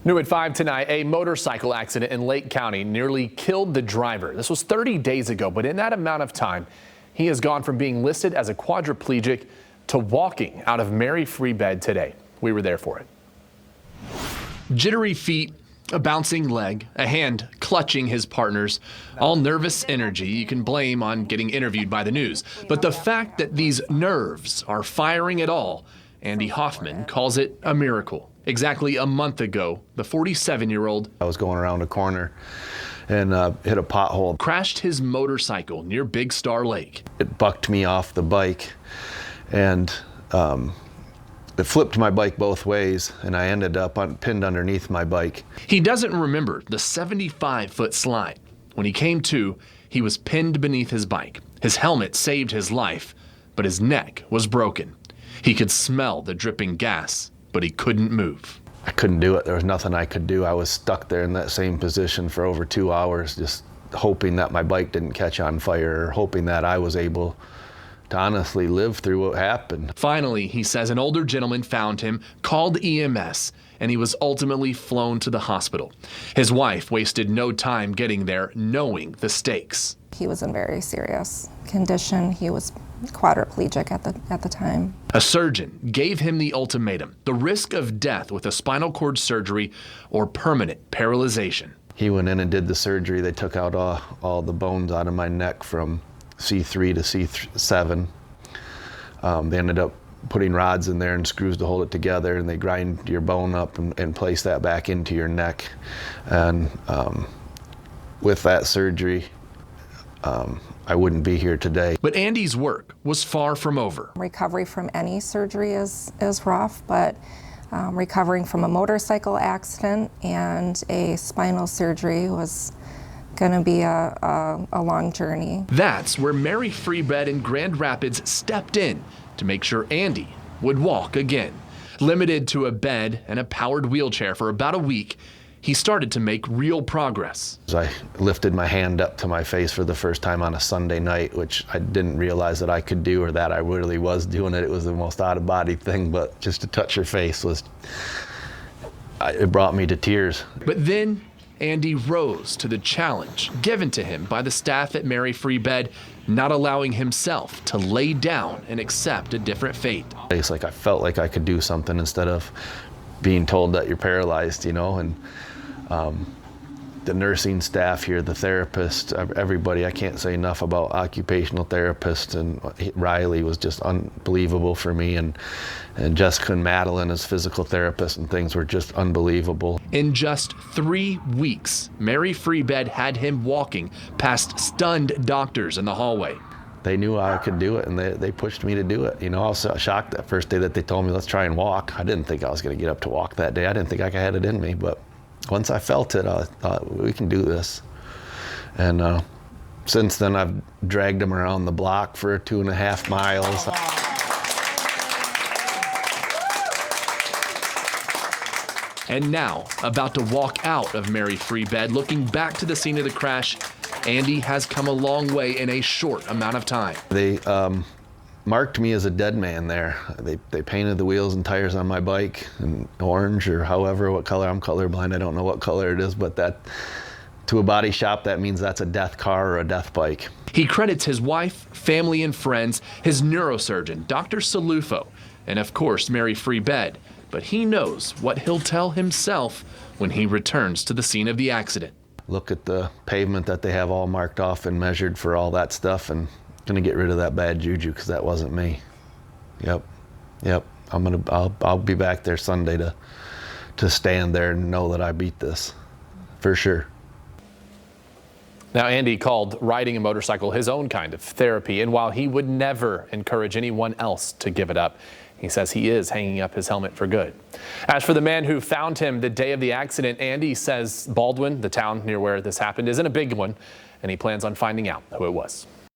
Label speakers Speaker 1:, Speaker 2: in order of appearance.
Speaker 1: New at 5 tonight, a motorcycle accident in Lake County nearly killed the driver. This was 30 days ago, but in that amount of time, he has gone from being listed as a quadriplegic to walking out of Mary Free bed today. We were there for it. Jittery feet, a bouncing leg, a hand clutching his partner's, all nervous energy you can blame on getting interviewed by the news. But the fact that these nerves are firing at all, Andy Hoffman calls it a miracle. Exactly a month ago, the 47-year-old
Speaker 2: I was going around a corner and hit a pothole.
Speaker 1: Crashed his motorcycle near Big Star Lake.
Speaker 2: It bucked me off the bike and it flipped my bike both ways, and I ended up pinned underneath my bike.
Speaker 1: He doesn't remember the 75-foot slide. When he came to, he was pinned beneath his bike. His helmet saved his life, but his neck was broken. He could smell the dripping gas, but he couldn't move.
Speaker 2: I couldn't do it. There was nothing I could do. I was stuck there in that same position for over 2 hours, just hoping that my bike didn't catch on fire, or hoping that I was able to honestly live through what happened.
Speaker 1: Finally, he says an older gentleman found him, called EMS, and he was ultimately flown to the hospital. His wife wasted no time getting there, knowing the stakes.
Speaker 3: He was in very serious condition. He was quadriplegic at the time.
Speaker 1: A surgeon gave him the ultimatum: the risk of death with a spinal cord surgery or permanent paralyzation.
Speaker 2: He went in and did the surgery. They took out all the bones out of my neck from C3 to C7. They ended up putting rods in there and screws to hold it together, and they grind your bone up and place that back into your neck. And with that surgery, I wouldn't be here today.
Speaker 1: But Andy's work was far from over.
Speaker 3: Recovery from any surgery is rough, but recovering from a motorcycle accident and a spinal surgery was going to be a long journey.
Speaker 1: That's where Mary Free Bed in Grand Rapids stepped in to make sure Andy would walk again. Limited to a bed and a powered wheelchair for about a week, he started to make real progress.
Speaker 2: I lifted my hand up to my face for the first time on a Sunday night, which I didn't realize that I could do, or that I really was doing it. It was the most out-of-body thing, but just to touch your face it brought me to tears.
Speaker 1: But then Andy rose to the challenge given to him by the staff at Mary Free Bed, not allowing himself to lay down and accept a different fate.
Speaker 2: It's like I felt like I could do something instead of being told that you're paralyzed, you know, and the nursing staff here, the therapist, everybody, I can't say enough about occupational therapists, and Riley was just unbelievable for me, and Jessica and Madeline as physical therapists and things were just unbelievable.
Speaker 1: In just 3 weeks, Mary Free Bed had him walking past stunned doctors in the hallway.
Speaker 2: They knew I could do it, and they pushed me to do it. You know, I was shocked that first day that they told me, let's try and walk. I didn't think I was going to get up to walk that day. I didn't think I had it in me, but once I felt it, I thought, we can do this. And since then, I've dragged him around the block for 2.5 miles.
Speaker 1: And now, about to walk out of Mary Free Bed, looking back to the scene of the crash, Andy has come a long way in a short amount of time.
Speaker 2: They marked me as a dead man there. They painted the wheels and tires on my bike in orange, or however, what color. I'm colorblind, I don't know what color it is, but that, to a body shop, that means that's a death car or a death bike.
Speaker 1: He credits his wife, family, and friends, his neurosurgeon, Dr. Salufo, and of course, Mary Free Bed. But he knows what he'll tell himself when he returns to the scene of the accident.
Speaker 2: Look at the pavement that they have all marked off and measured for all that stuff, and gonna get rid of that bad juju, because that wasn't me. Yep. I'll be back there Sunday to stand there and know that I beat this, for sure.
Speaker 1: Now, Andy called riding a motorcycle his own kind of therapy, and while he would never encourage anyone else to give it up, he says he is hanging up his helmet for good. As for the man who found him the day of the accident, Andy says Baldwin, the town near where this happened, isn't a big one, and he plans on finding out who it was.